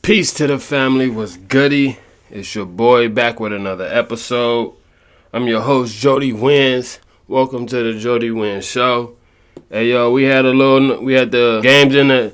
Peace to the family. What's goody? It's your boy back with another episode. I'm your host, Jody Wins. Welcome to the Jody Wins Show. Hey, yo, we had the games in the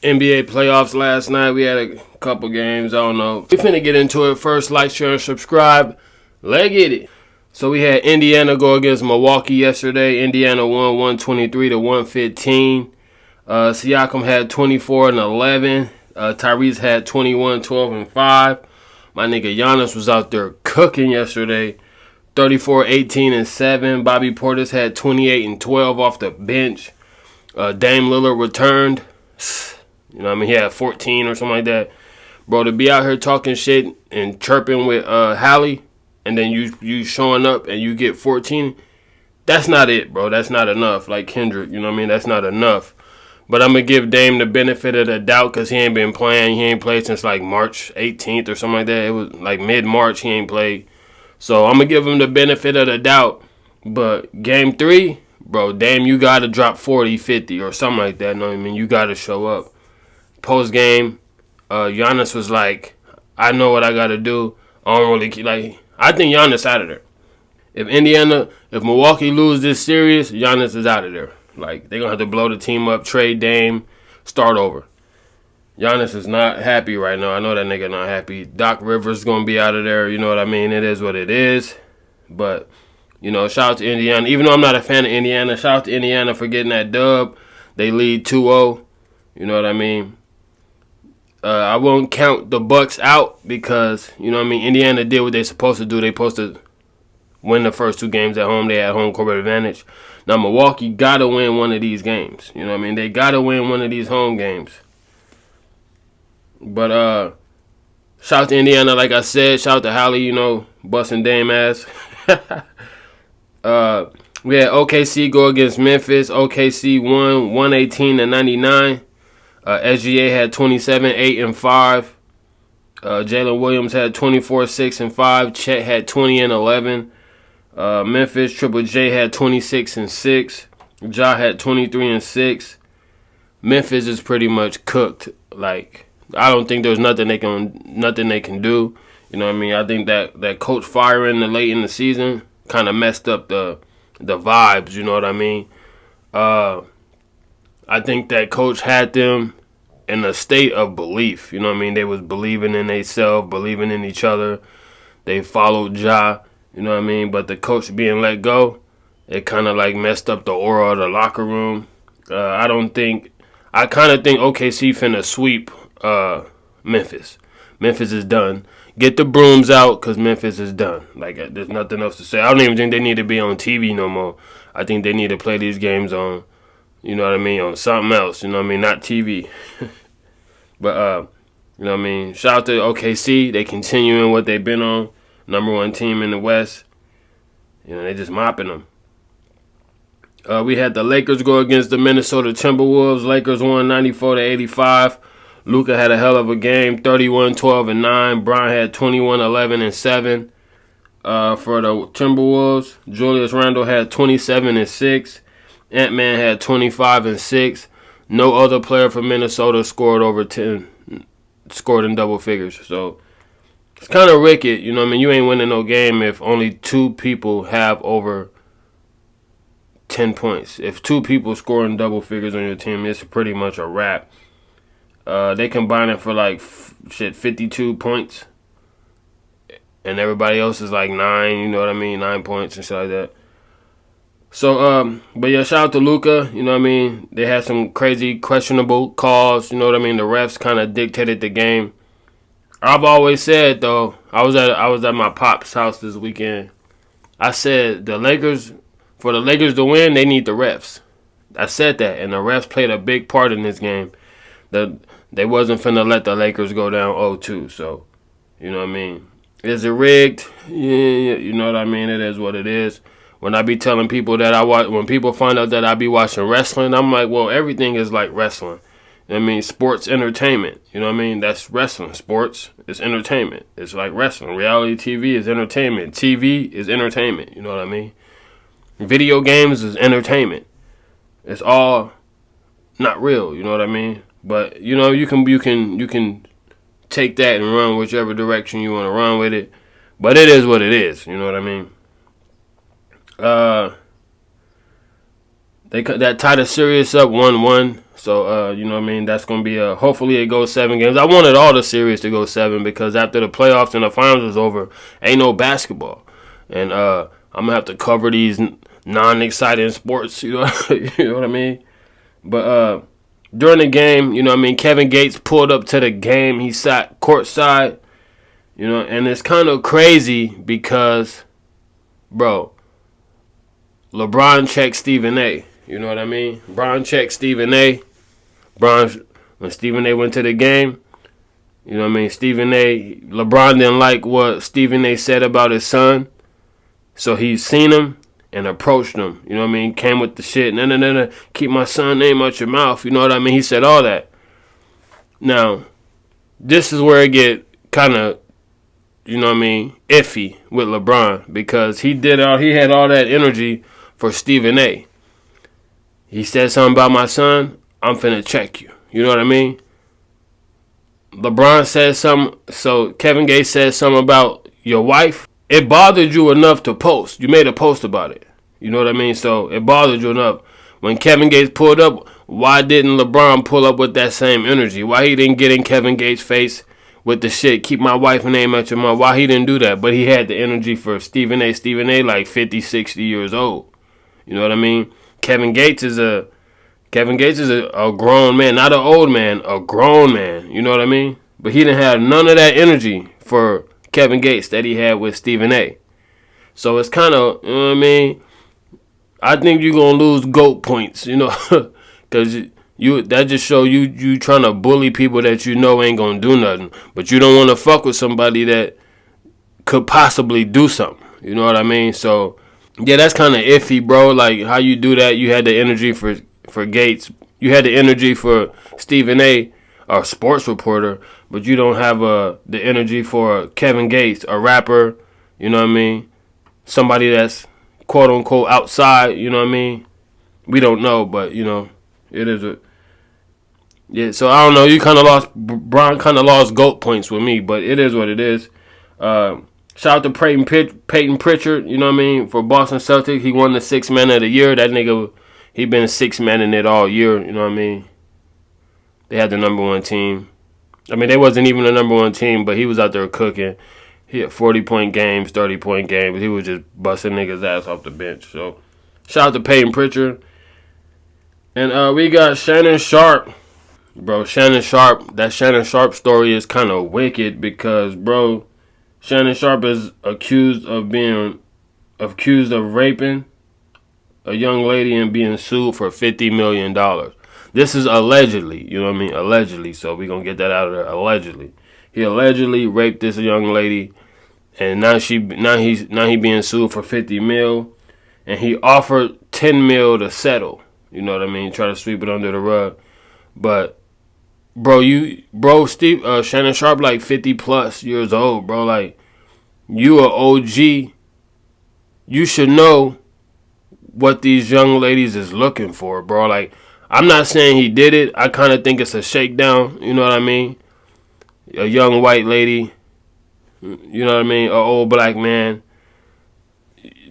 NBA playoffs last night. We had a couple games. I don't know. We finna get into it first. Like, share, and subscribe. Let's get it. So we had Indiana go against Milwaukee yesterday. Indiana won 123 to 115. Siakam had 24 and 11. Tyrese had 21, 12, and 5. My nigga Giannis was out there cooking yesterday. 34, 18, and 7. Bobby Portis had 28 and 12 off the bench. Dame Lillard returned. You know what I mean? He had 14 or something like that. Bro, to be out here talking shit and chirping with Hallie, and then you showing up and you get 14, that's not it, bro. That's not enough. Like Kendrick, you know what I mean? That's not enough. But I'm going to give Dame the benefit of the doubt because he ain't been playing. He ain't played since like March 18th or something like that. It was like mid-March he ain't played. So I'm going to give him the benefit of the doubt. But game 3, bro, Dame, you got to drop 40, 50 or something like that. You know what I mean? You got to show up. Post-game, Giannis was like, I know what I got to do. I don't really like. I think Giannis out of there. If Milwaukee lose this series, Giannis is out of there. Like, they're going to have to blow the team up, trade Dame, start over. Giannis is not happy right now. I know that nigga not happy. Doc Rivers is going to be out of there. You know what I mean? It is what it is. But, you know, shout out to Indiana. Even though I'm not a fan of Indiana, shout out to Indiana for getting that dub. They lead 2-0. You know what I mean? I won't count the Bucks out because, you know what I mean, Indiana did what they're supposed to do. They're supposed to win the first 2 games at home. They had home court advantage. Now, Milwaukee got to win one of these games. You know what I mean? They got to win one of these home games. But shout out to Indiana, like I said. Shout out to Hallie, you know, busting Dame ass. We had OKC go against Memphis. OKC won 118 to 99. SGA had 27, 8, and 5. Jalen Williams had 24, 6, and 5. Chet had 20 and 11. Memphis, Triple J had 26 and 6. Ja had 23 and 6. Memphis is pretty much cooked. Like, I don't think there's nothing they can do. You know what I mean? I think that coach firing late in the season kind of messed up the vibes. You know what I mean? I think that coach had them in a state of belief. You know what I mean? They was believing in themselves, believing in each other. They followed Ja. You know what I mean? But the coach being let go, it kind of like messed up the aura of the locker room. I kind of think OKC finna sweep Memphis. Memphis is done. Get the brooms out because Memphis is done. Like, there's nothing else to say. I don't even think they need to be on TV no more. I think they need to play these games on, you know what I mean, on something else. You know what I mean? Not TV. But, you know what I mean? Shout out to OKC. They continuing what they've been on. Number 1 team in the West. You know, they just mopping them. We had the Lakers go against the Minnesota Timberwolves. Lakers won 94 to 85. Luka had a hell of a game, 31, 12, and 9. Bron had 21, 11, and 7. For the Timberwolves, Julius Randle had 27 and 6. Ant-Man had 25 and 6. No other player for Minnesota scored in double figures. So it's kind of wicked, you know what I mean? You ain't winning no game if only 2 people have over 10 points. If 2 people score in double figures on your team, it's pretty much a wrap. They combine it for like 52 points. And everybody else is like 9, you know what I mean? 9 points and shit like that. So, but yeah, shout out to Luka, you know what I mean? They had some crazy questionable calls, you know what I mean? The refs kind of dictated the game. I've always said, though, I was at my pop's house this weekend. I said for the Lakers to win, they need the refs. I said that, and the refs played a big part in this game. They wasn't finna let the Lakers go down 0-2, so, you know what I mean? Is it rigged? Yeah, you know what I mean? It is what it is. When I be telling people that when people find out that I be watching wrestling, I'm like, well, everything is like wrestling. I mean, sports entertainment. You know what I mean? That's wrestling. Sports is entertainment. It's like wrestling. Reality TV is entertainment. TV is entertainment. You know what I mean? Video games is entertainment. It's all not real. You know what I mean? But you know, you can take that and run whichever direction you want to run with it. But it is what it is. You know what I mean? That tied the series up 1-1. So, you know what I mean? That's going to be hopefully it goes 7 games. I wanted all the series to go 7 because after the playoffs and the finals is over, ain't no basketball. And I'm going to have to cover these non-exciting sports, you know, you know what I mean? But during the game, you know what I mean, Kevin Gates pulled up to the game. He sat courtside, you know, and it's kind of crazy because, bro, LeBron checked Stephen A. You know what I mean? LeBron checked Stephen A. When Stephen A went to the game, you know what I mean? LeBron didn't like what Stephen A said about his son. So he seen him and approached him. You know what I mean? Came with the shit. No. Keep my son name out your mouth. You know what I mean? He said all that. Now, this is where it get kind of, you know what I mean, iffy with LeBron. Because he had all that energy for Stephen A. He said something about my son. I'm finna check you. You know what I mean? LeBron said something. So Kevin Gates said something about your wife. It bothered you enough to post. You made a post about it. You know what I mean? So it bothered you enough. When Kevin Gates pulled up, why didn't LeBron pull up with that same energy? Why he didn't get in Kevin Gates' face with the shit, keep my wife's name out your mouth? Why he didn't do that? But he had the energy for Stephen A. Stephen A. like 50, 60 years old. You know what I mean? Kevin Gates is a grown man, not an old man, a grown man. You know what I mean? But he didn't have none of that energy for Kevin Gates that he had with Stephen A. So it's kind of, you know what I mean? I think you're going to lose GOAT points, you know, because that just show you trying to bully people that you know ain't going to do nothing. But you don't want to fuck with somebody that could possibly do something. You know what I mean? So, yeah, that's kind of iffy, bro. Like, how you do that, you had the energy for Gates. You had the energy for Stephen A., a sports reporter, but you don't have the energy for Kevin Gates, a rapper, you know what I mean? Somebody that's quote-unquote outside, you know what I mean? We don't know, but, you know, it is yeah, so I don't know. Bron kind of lost GOAT points with me, but it is what it is. Shout out to Peyton Pritchard, you know what I mean, for Boston Celtics. He won the 6th Man of the Year. That nigga, he been 6th man in it all year, you know what I mean? They had the number 1 team. I mean, they wasn't even the number 1 team, but he was out there cooking. He had 40-point games, 30-point games. He was just busting niggas' ass off the bench. So, shout out to Peyton Pritchard. And we got Shannon Sharp. Bro, that Shannon Sharp story is kind of wicked because, bro, Shannon Sharp is accused of raping a young lady and being sued for $50 million. This is allegedly, you know what I mean? Allegedly, so we're going to get that out of there. Allegedly. He allegedly raped this young lady, and now he being sued for $50 million, and he offered $10 million to settle. You know what I mean? Try to sweep it under the rug. But, Shannon Sharp like 50 plus years old, bro. Like, you a OG. You should know what these young ladies is looking for, bro. Like, I'm not saying he did it. I kind of think it's a shakedown. You know what I mean? A young white lady. You know what I mean? An old black man.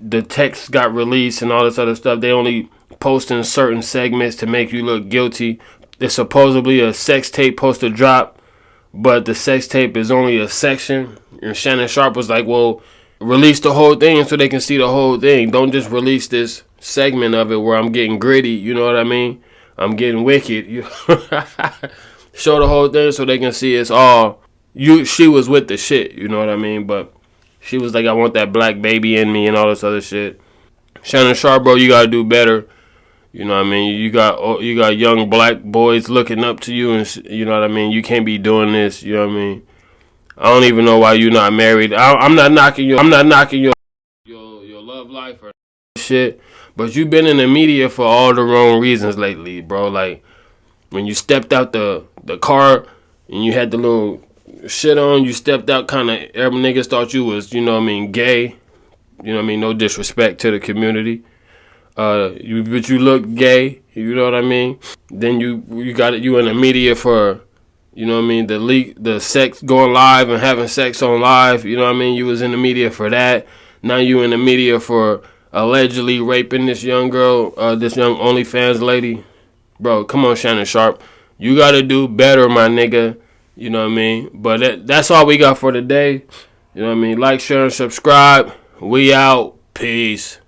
The text got released and all this other stuff. They only posting certain segments to make you look guilty. There's supposedly a sex tape supposed to drop, but the sex tape is only a section. And Shannon Sharp was like, well, release the whole thing so they can see the whole thing. Don't just release this segment of it where I'm getting gritty. You know what I mean? I'm getting wicked. Show the whole thing so they can see it's all she was with the shit. You know what I mean? But she was like, I want that black baby in me and all this other shit. Shannon Sharp, bro, you gotta do better. You know what I mean? You got young black boys looking up to you, and you know what I mean? You can't be doing this. You know what I mean? I don't even know why you're not married. I'm not knocking your love life or shit, but you've been in the media for all the wrong reasons lately, bro. Like, when you stepped out the car and you had the little shit on, you stepped out kind of, every niggas thought you was, you know what I mean, gay. You know what I mean? No disrespect to the community. But you look gay, you know what I mean? Then you got it. You in the media for You know what I mean? The sex going live and having sex on live. You know what I mean? You was in the media for that. Now you in the media for allegedly raping this young girl, this young OnlyFans lady. Bro, come on, Shannon Sharp. You got to do better, my nigga. You know what I mean? But that's all we got for today. You know what I mean? Like, share, and subscribe. We out. Peace.